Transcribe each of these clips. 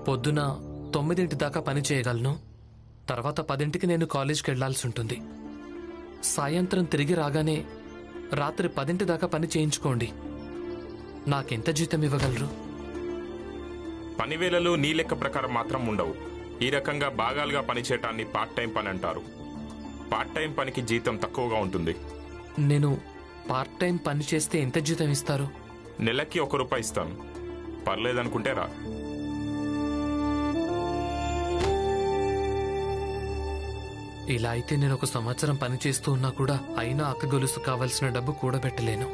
పొద్దున 9 దాకా పని చేయగలను. తర్వాత 10కి నేను కాలేజ్కి వెళ్లాల్సి ఉంటుంది. సాయంత్రం తిరిగి రాగానే రాత్రి 10 దాకా పని చేయించుకోండి. నాకెంత జీతం ఇవ్వగలరు? పని వేళలు నీ లెక్క ప్రకారం మాత్రం ఉండవు. ఈ రకంగా భాగాలుగా పనిచేయటాన్ని పార్ట్ టైం పని అంటారు. పార్ట్ టైం పనికి జీతం తక్కువగా ఉంటుంది. నేను పార్ట్ టైం పని చేస్తే ఎంత జీతం ఇస్తారు? నెలకి ₹1 ఇస్తాను. పర్లేదనుకుంటే రా. ఇలా అయితే నేను 1 సంవత్సరం పని చేస్తూ ఉన్నా కూడా అయినా అక్క గొలుసు కావలసిన డబ్బు కూడబెట్టలేను.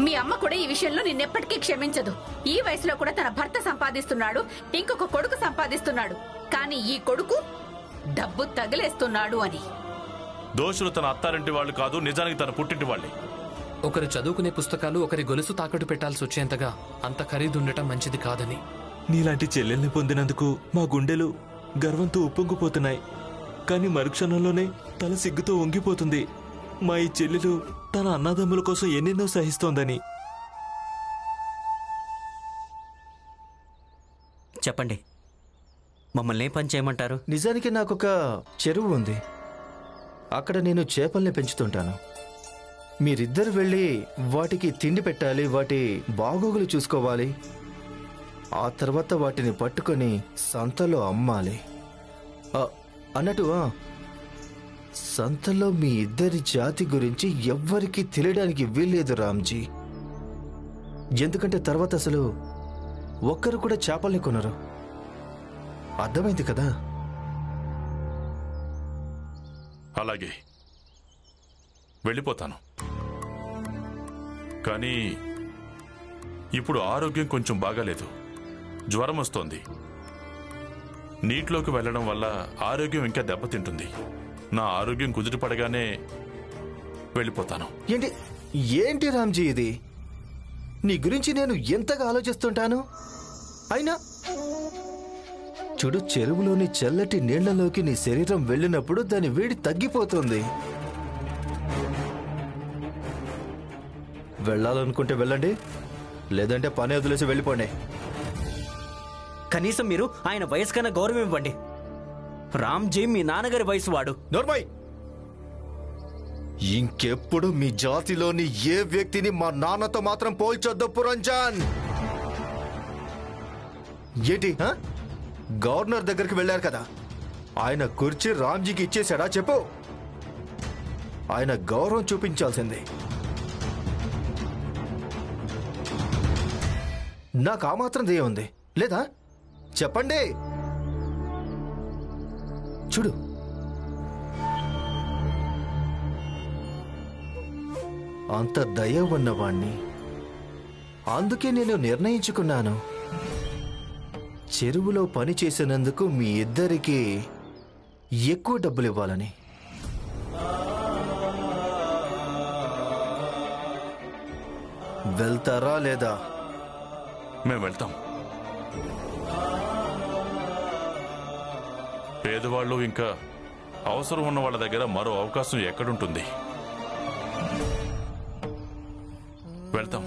మీ అమ్మ కూడా ఈ విషయంలో నిన్నెప్పటికీ క్షమించదు. ఈ వయసులో కూడా తన భర్త సంపాదిస్తున్నాడు, ఇంకొక కొడుకు సంపాదిస్తున్నాడు. కానీ ఈ కొడుకు డబ్బు తగిలేస్తున్నాడు అని. దోషులు తన అత్తారింటి వాళ్ళు కాదు, నిజానికి తన పుట్టింటి వాళ్ళే. ఒకరు చదువుకునే పుస్తకాలు ఒకరి గొలుసు తాకట్టు పెట్టాల్సి వచ్చేంతగా అంత ఖరీదుండటం మంచిది కాదని. నీలాంటి చెల్లెల్ని పొందినందుకు మా గుండెలు గర్వంతో ఉప్పొంగిపోతున్నాయి. కానీ మరుక్షణంలోనే తల సిగ్గుతో వంగిపోతుంది. మా ఈ చెల్లెలు తన అన్నదమ్ముల కోసం ఎన్నెన్నో సహిస్తోందని. చెప్పండి, మమ్మల్ని ఏ పని చేయమంటారు? నిజానికి నాకొక చెరువు ఉంది. అక్కడ నేను చేపల్ని పెంచుతుంటాను. మీరిద్దరు వెళ్ళి వాటికి తిండి పెట్టాలి, వాటి బాగోగులు చూసుకోవాలి. ఆ తర్వాత వాటిని పట్టుకొని సంతలో అమ్మాలి. అన్నట్టు సంతలో మీ ఇద్దరి జాతి గురించి ఎవ్వరికీ తెలియడానికి వీల్లేదు రామ్జీ. ఎందుకంటే తర్వాత అసలు ఒక్కరు కూడా చేపల్ని కొనరు. అర్థమైంది కదా? అలాగే వెళ్ళిపోతాను. కానీ ఇప్పుడు ఆరోగ్యం కొంచెం బాగాలేదు. జ్వరం వస్తోంది. నీటిలోకి వెళ్ళడం వల్ల ఆరోగ్యం ఇంకా దెబ్బతింటుంది. నా ఆరోగ్యం కుదుటపడగానే వెళ్ళిపోతాను. ఏంటి ఏంటి రామ్జీ ఇది? నీ గురించి నేను ఎంతగా ఆలోచిస్తుంటాను. అయినా చూడు, చెరువులోని చల్లటి నీళ్లలోకి నీ శరీరం వెళ్ళినప్పుడు దాని వేడి తగ్గిపోతుంది. వెళ్ళాలనుకుంటే వెళ్ళండి, లేదంటే పని వదిలేసి వెళ్ళిపోండి. కనీసం మీరు ఆయన వయసు కన్నా గౌరవం ఇవ్వండి. రామ్జీ మీ నాన్నగారి వయసు వాడు. నోర్మై, ఇంకెప్పుడు మీ జాతిలోని ఏ వ్యక్తిని మా నాన్నతో మాత్రం పోల్చొద్దు పురంజన్. ఏంటి గవర్నర్ దగ్గరికి వెళ్ళారు కదా, ఆయన కుర్చీ రామ్జీకి ఇచ్చేశాడా చెప్పు? ఆయన గౌరవం చూపించాల్సింది. నాకు ఆ మాత్రం దయ ఉంది లేదా? చెప్పండి. చూడు, అంత దయ ఉన్నవాణ్ణి. అందుకే నేను నిర్ణయించుకున్నాను, చెరువులో పని చేసినందుకు మీ ఇద్దరికీ ఎక్కువ డబ్బులు ఇవ్వాలని. వెళ్తారా లేదా? మేము వెళ్తాం. పేదవాళ్ళు ఇంకా అవసరం ఉన్న వాళ్ళ దగ్గర మరో అవకాశం ఎక్కడుంటుంది? వెళ్తాం.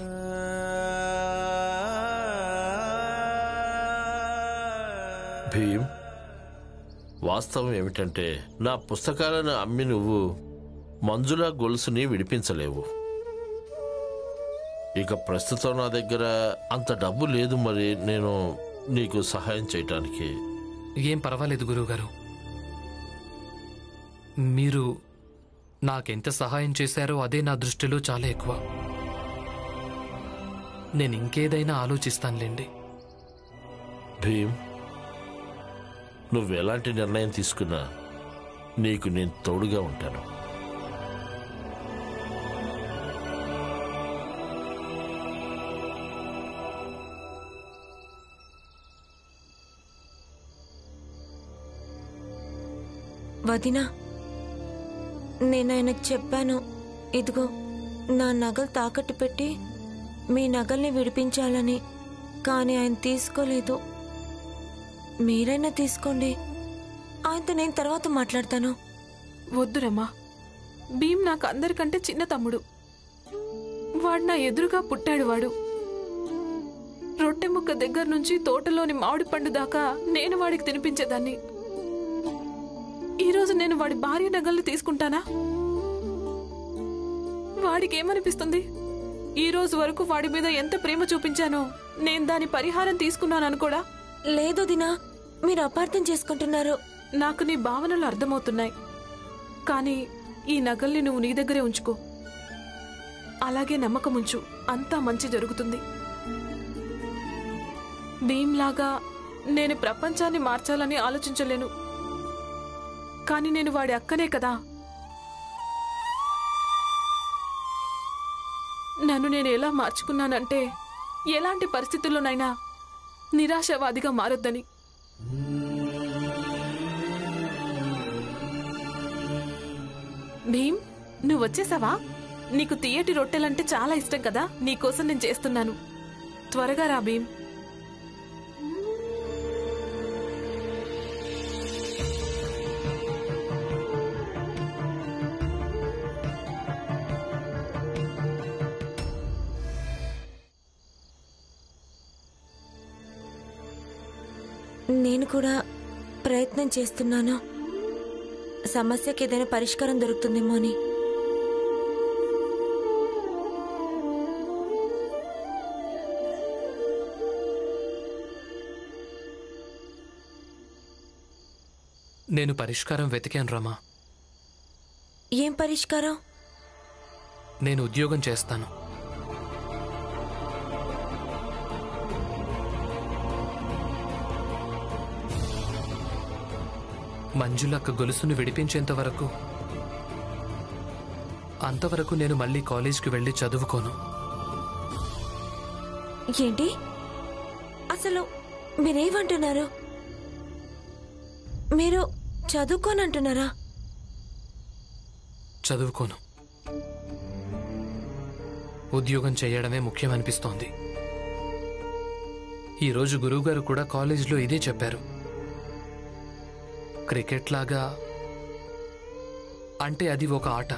భీమ్, వాస్తవం ఏమిటంటే నా పుస్తకాలను అమ్మి నువ్వు మంజుల గొలుసుని విడిపించలేవు. ఇక ప్రస్తుతం నా దగ్గర అంత డబ్బు లేదు. మరి నేను నీకు సహాయం చేయటానికి. ఏం పర్వాలేదు గురువుగారు. మీరు నాకెంత సహాయం చేశారో అదే నా దృష్టిలో చాలా ఎక్కువ. నేను ఇంకేదైనా ఆలోచిస్తానులేండి. భీమ్, నువ్వెలాంటి నిర్ణయం తీసుకున్నా నీకు నేను తోడుగా ఉంటాను. వదినా, నేను ఆయనకు చెప్పాను, ఇదిగో నా నగలు తాకట్టు పెట్టి మీ నగల్ని విడిపించాలని. కానీ ఆయన తీసుకోలేదు. మీరైనా తీసుకోండి, ఆయనతో నేను తర్వాత మాట్లాడతాను. వద్దురమ్మా. భీమ్ నాకు అందరికంటే చిన్న తమ్ముడు. వాడు నా ఎదురుగా పుట్టాడు. వాడు రొట్టె ముక్క దగ్గర నుంచి తోటలోని మామిడి పండు దాకా నేను వాడికి తినిపించేదాన్ని. ఈరోజు నేను వాడి భార్య నగల్ని తీసుకుంటానా? వాడికి ఏమనిపిస్తుంది? ఈ రోజు వరకు వాడి మీద ఎంత ప్రేమ చూపించానో నేను దాని పరిహారం తీసుకున్నాను అనుకోడా? లేదు దినా, మీరు అపార్థం చేసుకుంటున్నారు. నాకు నీ భావనలు అర్థమవుతున్నాయి, కానీ ఈ నగల్ని నువ్వు నీ దగ్గరే ఉంచుకో. అలాగే నమ్మకం ఉంచు, అంతా మంచి జరుగుతుంది. భీమ్లాగా నేను ప్రపంచాన్ని మార్చాలని ఆలోచించలేను, కానీ నేను వాడి అక్కనే కదా. నన్ను నేను ఎలా మార్చుకున్నానంటే ఎలాంటి పరిస్థితుల్లోనైనా నిరాశవాదిగా మారొద్దని. భీమ్, నువ్వు వచ్చేసావా? నీకు తియ్యటి రొట్టెలంటే చాలా ఇష్టం కదా, నీకోసం నేను చేస్తున్నాను. త్వరగా రా భీమ్. నేను కూడా ప్రయత్నం చేస్తున్నాను, సమస్యకి ఏదైనా పరిష్కారం దొరుకుతుందేమో అని. నేను పరిష్కారం వెతికాను రమా. ఏం పరిష్కారం? నేను ఉద్యోగం చేస్తాను. మంజులక్క గొలుసును విడిపించేంత వరకు, అంతవరకు నేను మళ్ళీ కాలేజ్కి వెళ్ళి చదువుకోను. ఏంటి అసలు మీరేమంటున్నారు? మీరు చదువుకోనంటున్నారా? చదువుకోను, ఉద్యోగం చేయడమే ముఖ్యమనిపిస్తోంది. ఈరోజు గురువుగారు కూడా కాలేజీలో ఇదే చెప్పారు. క్రికెట్ లాగా అంటే అది ఒక ఆట,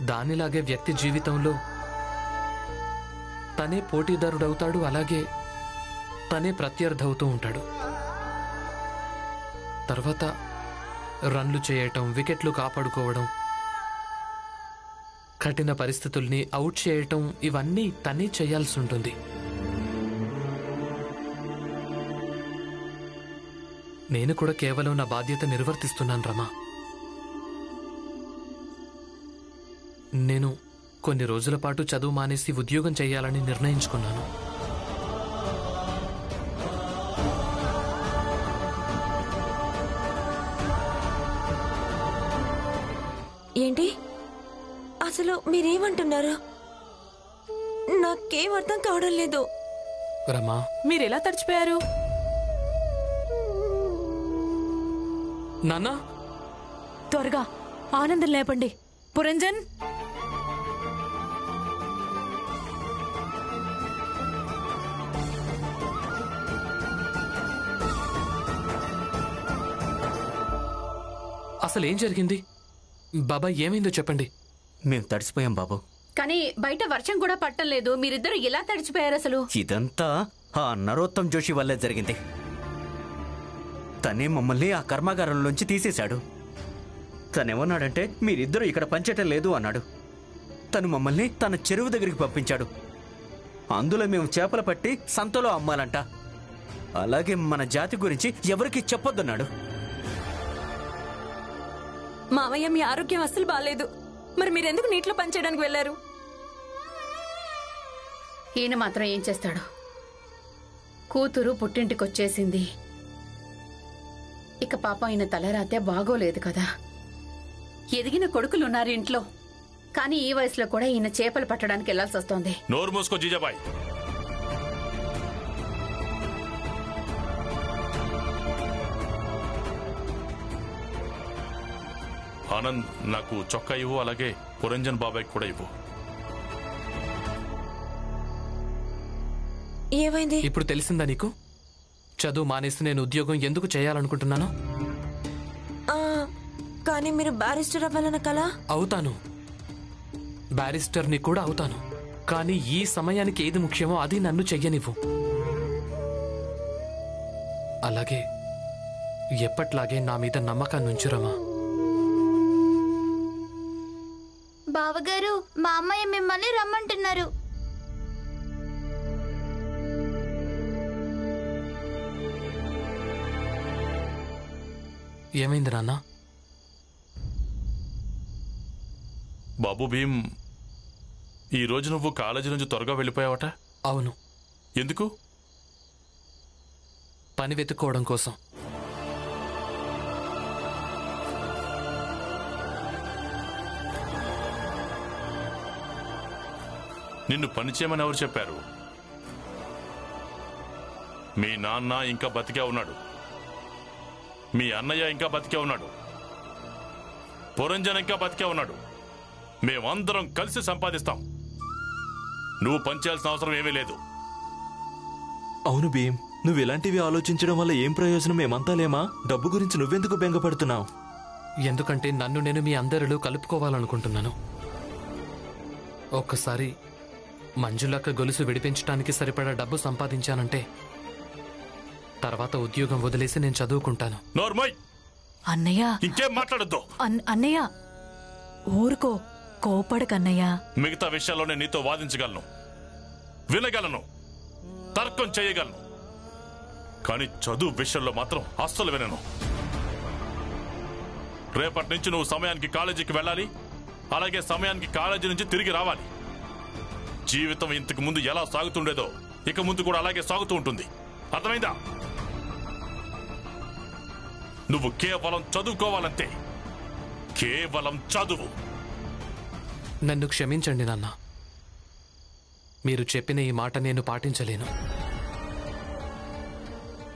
దానిలాగే వ్యక్తి జీవితంలో తనే పోటీదారుడవుతాడు, అలాగే తనే ప్రత్యర్థవుతూ ఉంటాడు. తర్వాత రన్లు చేయటం, వికెట్లు కాపాడుకోవడం, కఠిన పరిస్థితుల్ని అవుట్ చేయటం, ఇవన్నీ తనే చేయాల్సి ఉంటుంది. నేను కూడా కేవలం నా బాధ్యత నిర్వర్తిస్తున్నాను రమా. నేను కొన్ని రోజుల పాటు చదువు మానేసి ఉద్యోగం చేయాలని నిర్ణయించుకున్నాను. ఏంటి అసలు మీరేమంటున్నారు? నాకేం అర్థం కావడం లేదు. రమా, మీరెలా తడిచిపోయారు? నాన్నా, త్వరగా ఆనందం లేపండి. పురంజన్, అసలు ఏం జరిగింది? బాబా, ఏమైందో చెప్పండి. మేము తడిసిపోయాం బాబు. కానీ బయట వర్షం కూడా పట్టం లేదు, మీరిద్దరు ఎలా తడిచిపోయారు అసలు? ఇదంతా ఆ నరోత్తమ్ జోషి వల్లే జరిగింది. తనే మమ్మల్ని ఆ కర్మాగారంలోంచి తీసేశాడు. తనేమన్నాడంటే మీరిద్దరూ ఇక్కడ పనిచేయటం లేదు అన్నాడు. తను మమ్మల్ని తన చెరువు దగ్గరికి పంపించాడు. అందులో మేము చేపలు పట్టి సంతలో అమ్మాలంట. అలాగే మన జాతి గురించి ఎవరికి చెప్పొద్దన్నాడు. మావయ్య, మీ ఆరోగ్యం అస్సలు బాలేదు. మరి మీరెందుకు నీటిలో పనిచేయడానికి వెళ్లారు? ఈయన మాత్రం ఏం చేస్తాడు? కూతురు పుట్టింటికొచ్చేసింది, ఇక పాపం ఈయన తలరాతే బాగోలేదు కదా. ఎదిగిన కొడుకులున్నారు ఇంట్లో, కానీ ఈ వయసులో కూడా ఈయన చేపలు పట్టడానికి వెళ్లాల్సి వస్తోంది. నోరు మూసుకో జీజాబాయ్. ఆనంద్, నాకు చొక్కా ఇవ్వు, అలాగే పురంజన్ బాబాయ్ కూడా ఇవ్వు. ఏమైంది? ఇప్పుడు తెలిసిందా నీకు చదువు మానేసి నేను ఉద్యోగం ఎందుకు చేయాలనుకుంటున్నాను? కానీ మీరు బ్యారిస్టర్ అవ్వాలన్న కల? అవుతాను, బ్యారిస్టర్ని కూడా అవుతాను. కానీ ఈ సమయానికి ఏది ముఖ్యమో అది నన్ను చెయ్యనివ్వు. అలాగే ఎప్పట్లాగే నా మీద నమ్మకాన్ని ఉంచురమా. బావగారు, మా అమ్మయ్య మిమ్మల్ని రమ్మంటున్నారు. ఏమైంది నాన్న? బాబు భీమ్, ఈ రోజు నువ్వు కాలేజీ నుంచి త్వరగా వెళ్ళిపోయావట? అవును. ఎందుకు? పని వెతుక్కోవడం కోసం. నిన్ను పని చేయమని ఎవరు చెప్పారు? మీ నాన్న ఇంకా బతికే ఉన్నాడు, మీ అన్నయ్య ఇంకా బతికే ఉన్నాడు, పురంజన్ ఇంకా బతికే ఉన్నాడు. మేమందరం కలిసి సంపాదిస్తాం. నువ్వు పనిచేయాల్సిన అవసరం ఏమీ లేదు. అవును భీమ్, నువ్వు ఇలాంటివి ఆలోచించడం వల్ల ఏం ప్రయోజనం? మేమంతా లేమా? డబ్బు గురించి నువ్వెందుకు బెంగపడుతున్నావు? ఎందుకంటే నన్ను నేను మీ అందరిలో కలుపుకోవాలనుకుంటున్నాను. ఒక్కసారి మంజులక్క గొలుసు విడిపించడానికి సరిపడా డబ్బు సంపాదించానంటే తర్వాత ఉద్యోగం వదిలేసి నేను చదువుకుంటాను. నోర్మై! అన్నయ్య, ఇంకేం మాట్లాడద్దు. అన్నయ్య ఊరుకో, కోపడకన్నయ్య. మిగతా విషయాల్లో నేను నీతో వాదించగలను, వినగలను, తర్కం చేయగలను, కానీ చదువు విషయంలో మాత్రం అస్సలు వినను. రేపటి నుంచి నువ్వు సమయానికి కాలేజీకి వెళ్ళాలి, అలాగే సమయానికి కాలేజీ నుంచి తిరిగి రావాలి. జీవితం ఇంతకు ముందు ఎలా సాగుతుండేదో ఇక ముందు కూడా అలాగే సాగుతూ ఉంటుంది. అర్థమైందా? నువ్వు కేవలం చదువుకోవాలంతే, కేవలం చదువు. నన్ను క్షమించండి నాన్న, మీరు చెప్పిన ఈ మాట నేను పాటించలేను.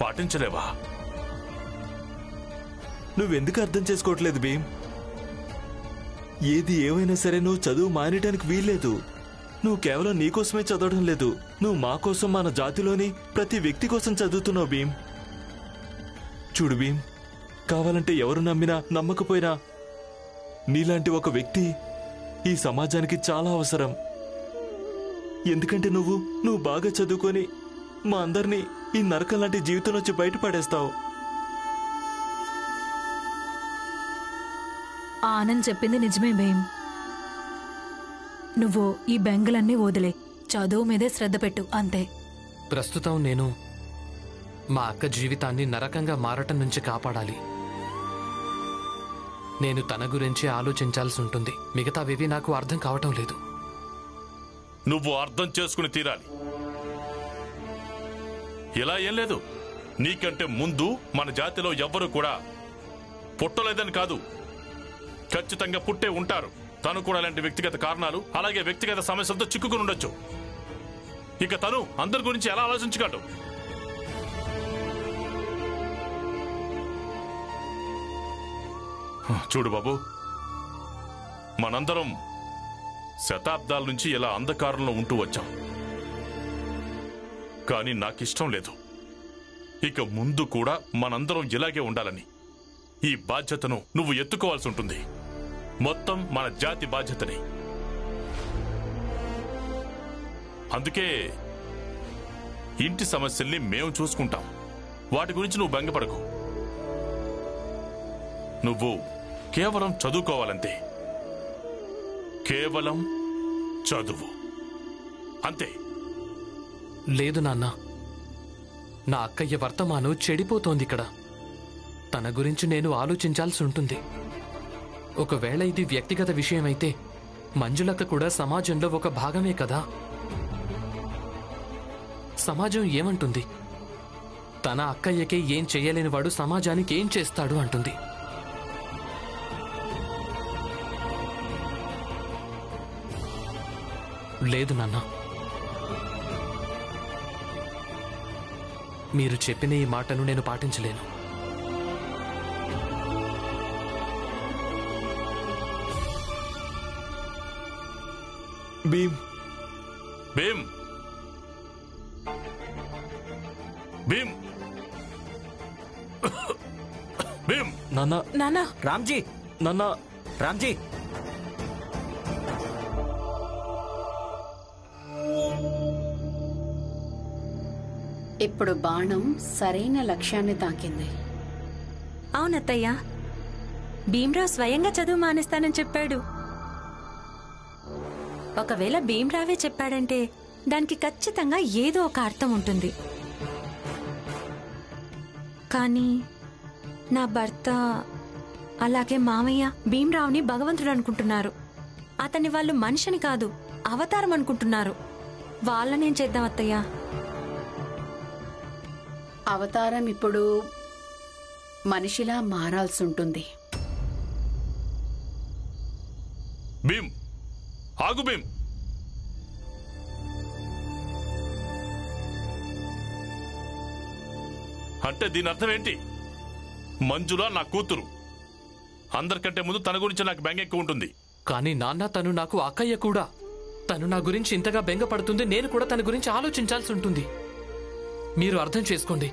పాటించలేవా? నువ్వెందుకు అర్థం చేసుకోవట్లేదు భీమ్? ఏది ఏమైనా సరే నువ్వు చదువు మానేయడానికి వీల్లేదు. నువ్వు కేవలం నీకోసమే చదవడం లేదు, నువ్వు మా కోసం, మన జాతిలోని ప్రతి వ్యక్తి కోసం చదువుతున్నావు భీమ్. చూడు భీమ్, కావాలంటే ఎవరు నమ్మినా నమ్మకపోయినా నీలాంటి ఒక వ్యక్తి ఈ సమాజానికి చాలా అవసరం. ఎందుకంటే నువ్వు బాగా చదువుకొని మా అందరినీ ఈ నరకం లాంటి జీవితం నుంచి బయటపడేస్తావు. ఆనంద్ చెప్పింది నిజమే భీమ్. నువ్వు ఈ బెంగలన్నీ వదిలే, చదువు మీదే శ్రద్ధ పెట్టు, అంతే. ప్రస్తుతం నేను మా అక్క జీవితాన్ని నరకంగా మారటం నుంచి కాపాడాలి. నేను తన గురించి ఆలోచించాల్సి ఉంటుంది. మిగతావేవి నాకు అర్థం కావటం లేదు. నువ్వు అర్థం చేసుకుని తీరాలి. ఇలా ఏం లేదు, నీకంటే ముందు మన జాతిలో ఎవ్వరూ కూడా పుట్టలేదని కాదు, ఖచ్చితంగా పుట్టే ఉంటారు. తను కూడా అలాంటి వ్యక్తిగత కారణాలు, అలాగే వ్యక్తిగత సమస్యలతో చిక్కుకుని ఉండొచ్చు. ఇక తను అందరి గురించి ఎలా ఆలోచించగలడు? చూడు బాబు, మనందరం శతాబ్దాల నుంచి ఇలా అంధకారంలో ఉంటూ వచ్చాం. కానీ నాకిష్టం లేదు ఇక ముందు కూడా మనందరం ఇలాగే ఉండాలని. ఈ బాధ్యతను నువ్వు ఎత్తుకోవాల్సి ఉంటుంది, మొత్తం మన జాతి బాధ్యతని. అందుకే ఇంటి సమస్యల్ని మేము చూసుకుంటాం, వాటి గురించి నువ్వు బెంగపడకు. నువ్వు కేవలం చదువుకోవాలంతే, కేవలం చదువు అంతే. లేదు నాన్న, నా అక్కయ్య వర్తమానం చెడిపోతోంది ఇక్కడ. తన గురించి నేను ఆలోచించాల్సి ఉంటుంది. ఒకవేళ ఇది వ్యక్తిగత విషయమైతే మంజులక్క కూడా సమాజంలో ఒక భాగమే కదా. సమాజం ఏమంటుంది? తన అక్కయ్యకే ఏం చెయ్యలేని వాడు సమాజానికి ఏం చేస్తాడు అంటుంది. లేదు నాన్న, మీరు చెప్పిన ఈ మాటను నేను పాటించలేను. భీమ్, భీమ్, భీమ్, భీమ్. నాన్న, రామ్జీ, నాన్న. రామ్జీ, ఇప్పుడు బాణం సరైన లక్ష్యాన్ని తాకింది. అవునత్తయ్యా, భీమ్రావ్ స్వయంగా చదువు మానేస్తానని చెప్పాడు. ఒకవేళ భీమ్రావే చెప్పాడంటే దానికి ఖచ్చితంగా ఏదో ఒక అర్థం ఉంటుంది. కానీ నా భర్త అలాగే మామయ్య భీమ్రావ్ని భగవంతుడు అనుకుంటున్నారు. అతన్ని వాళ్ళు మనిషిని కాదు, అవతారం అనుకుంటున్నారు. వాళ్ళనేం చేద్దాం అత్తయ్యా? అవతారం ఇప్పుడు మనిషిలా మారాల్సి ఉంటుంది. భీమ్, ఆగు భీమ్. అంటే దీని అర్థం ఏంటి? మంజుల నా కూతురు. అందరికంటే ముందు తన గురించి నాకు బెంగ ఎక్కువ ఉంటుంది. కానీ నాన్న, తను నాకు అక్కయ్య కూడా. తను నా గురించి ఇంతగా బెంగపడుతుంది, నేను కూడా తన గురించి ఆలోచించాల్సి ఉంటుంది. మీరు అర్థం చేసుకోండి.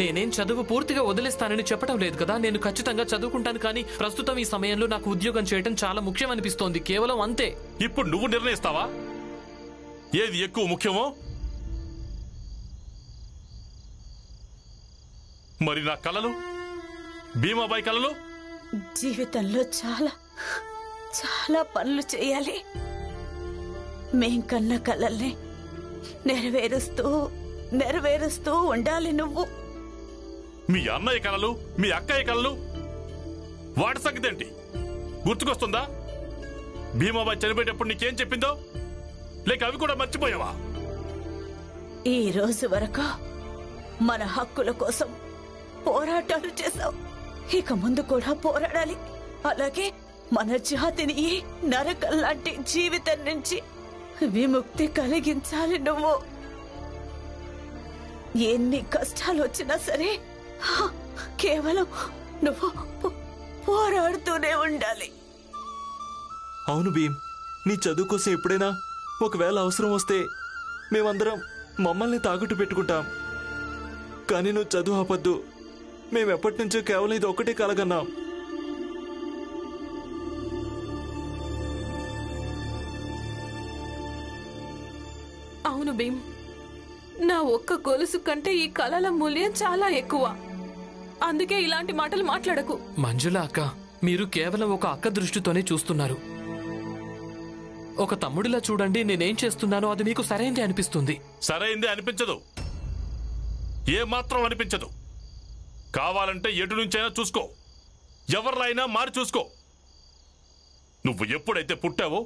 నేనేం చదువు పూర్తిగా వదిలేస్తానని చెప్పడం లేదు కదా. నేను ఖచ్చితంగా చదువుకుంటాను. కానీ ప్రస్తుతం ఈ సమయంలో నాకు ఉద్యోగం చేయడం చాలా ముఖ్యం అనిపిస్తోంది. కేవలం అంతే. ఇప్పుడు నువ్వు నిర్ణయిస్తావా ఏది ఎక్కువ ముఖ్యమో? మరి నా కలలు, భీమాబాయి కలలు? జీవితంలో చాలా చాలా పనులు చేయాలి. మేం కన్న కలల్ని నెరవేరుస్తూ ఉండాలి నువ్వు. మీ అన్నయ్య కలలు, మీ అక్కయ్య కలలు, వాటి సంగతి ఏంటి? గుర్తుకొస్తుందా? భీమాబాయి చనిపోయేటప్పుడు నీకేం చెప్పిందో? లేక అవి కూడా మర్చిపోయావా? ఈ రోజు వరకు మన హక్కుల కోసం పోరాటాలు చేశావు. ఇక ముందు కూడా పోరాడాలి. అలాగే మన జాతిని ఈ నరకం లాంటి జీవితం నుంచి విముక్తి కలిగించాలి నువ్వు. ఎన్ని కష్టాలు వచ్చినా సరే కేవలం నువ్వు పోరాడుతూనే ఉండాలి. అవును భీమ్, నీ చదువు కోసం ఎప్పుడైనా ఒకవేళ అవసరం వస్తే మేమందరం మమ్మల్ని తాకట్టు పెట్టుకుంటాం. కానీ నువ్వు చదువు ఆపద్దు. మేమెప్పటి నుంచో కేవలం ఇది ఒక్కటే కలగన్నాం. అవును భీమ్, నా ఒక్క గొలుసు కంటే ఈ కళల మూల్యం చాలా ఎక్కువ. అందుకే ఇలాంటి మాటలు మాట్లాడకు. మంజుల అక్క, మీరు కేవలం ఒక అక్క దృష్టితోనే చూస్తున్నారు. ఒక తమ్ముడిలా చూడండి. నేనేం చేస్తున్నానో అది మీకు సరైంది అనిపిస్తుంది. సరైంది అనిపించదు, ఏమాత్రం అనిపించదు. కావాలంటే ఎటు నుంచైనా చూసుకో, ఎవరినైనా మారి చూసుకో. నువ్వు ఎప్పుడైతే పుట్టావో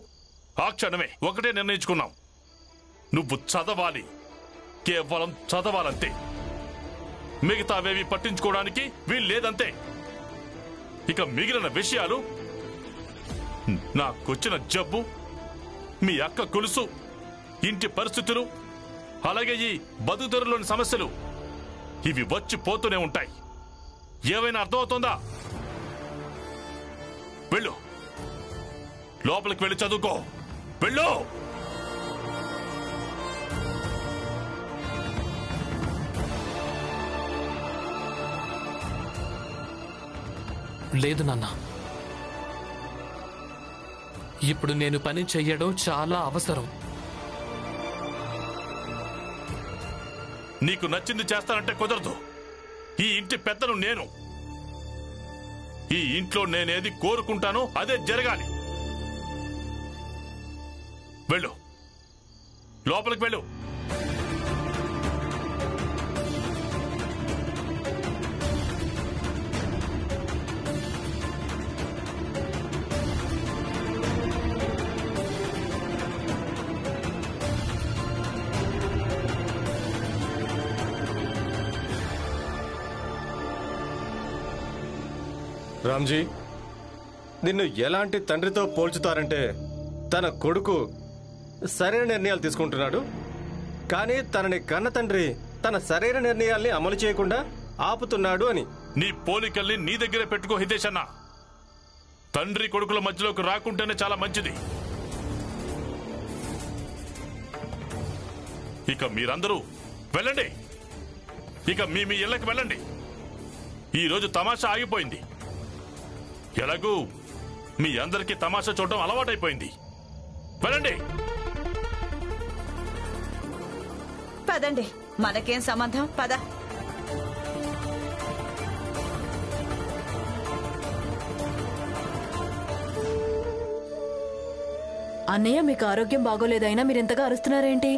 ఆ క్షణమే ఒకటే నిర్ణయించుకున్నాం. నువ్వు చదవాలి, కేవలం చదవాలంతే. మిగతావేవి పట్టించుకోవడానికి వీలు లేదంతే. ఇక మిగిలిన విషయాలు, నాకొచ్చిన జబ్బు, మీ అక్క కొలుసు, ఇంటి పరిస్థితులు, అలాగే ఈ బతుకుదెరులోని సమస్యలు, ఇవి వచ్చి పోతూనే ఉంటాయి. ఏవైనా అర్థమవుతోందా? వెళ్ళు, లోపలికి వెళ్ళి చదువుకో. వెళ్ళు. లేదు నాన్న, ఇప్పుడు నేను పని చెయ్యడం చాలా అవసరం. నీకు నచ్చింది చేస్తానంటే కుదరదు. ఈ ఇంటి పెద్దను నేను. ఈ ఇంట్లో నేనేది కోరుకుంటానో అదే జరగాలి. వెళ్ళు, లోపలికి వెళ్ళు. రామ్జీ, నిన్ను ఎలాంటి తండ్రితో పోల్చుతారంటే తన కొడుకు సరైన నిర్ణయాలు తీసుకుంటున్నాడు, కానీ తనని కన్న తండ్రి తన సరైన నిర్ణయాల్ని అమలు చేయకుండా ఆపుతున్నాడు అని. నీ పోలికల్ని నీ దగ్గరే పెట్టుకో హితేష్ అన్న. తండ్రి కొడుకుల మధ్యలోకి రాకుంటేనే చాలా మంచిది. ఇక మీరందరూ వెళ్ళండి. ఇక మీ ఇళ్ళకి వెళ్ళండి. ఈరోజు తమాషా ఆగిపోయింది. ఎలాగూ మీ అందరికీ తమాషా చూడటం అలవాటైపోయింది. వెళ్ళండి. పదండి, మనకేం సంబంధం, పద. అన్నయ్య, మీకు ఆరోగ్యం బాగోలేదైనా మీరెంతగా అరుస్తున్నారేంటి?